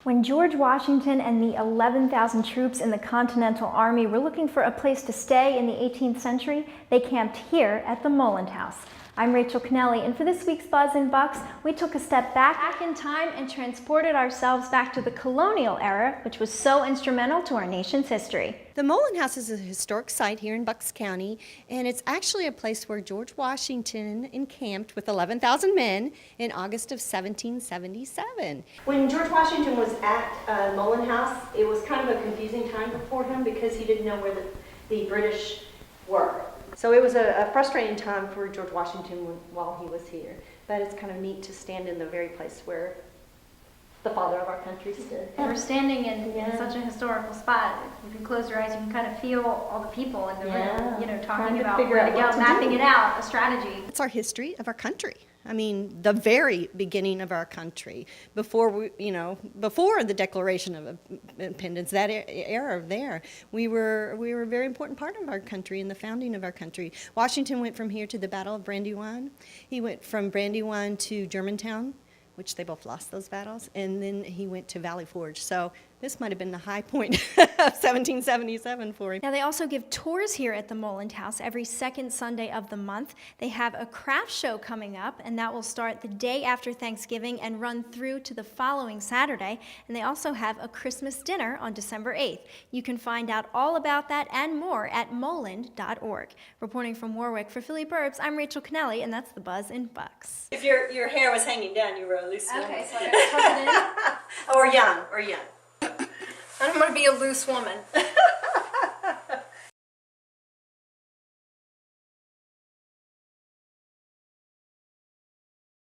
When George Washington and the 11,000 troops in the Continental Army were looking for a place to stay in the 18th century, they camped here at the Moland House. I'm Rachel Canelli, and for this week's Buzz and Bucks, we took a step back in time and transported ourselves back to the Colonial era, which was so instrumental to our nation's history. The Moland House is a historic site here in Bucks County, and it's actually a place where George Washington encamped with 11,000 men in August of 1777. When George Washington was at Moland House, it was kind of a confusing time for him because he didn't know where the British were. So it was a frustrating time for George Washington while he was here. But it's kind of neat to stand in the very place where the father of our country stood. We're standing in such a historical spot. If you close your eyes, you can kind of feel all the people in the room, talking about where to go, mapping it out, a strategy. It's our history of our country. I mean, the very beginning of our country, before before the Declaration of Independence, that era there, we were a very important part of our country in the founding of our country. Washington went from here to the Battle of Brandywine. He went from Brandywine to Germantown, which they both lost those battles, and then he went to Valley Forge. So this might have been the high point of 1777 for him. Now, they also give tours here at the Moland House every second Sunday of the month. They have a craft show coming up, and that will start the day after Thanksgiving and run through to the following Saturday. And they also have a Christmas dinner on December 8th. You can find out all about that and more at moland.org. Reporting from Warwick for Philly Burbs, I'm Rachel Canelli, and that's the Buzz in Bucks. If your hair was hanging down, you were a loose woman. Okay, so I gotta tuck it in. Or young. I don't want to be a loose woman.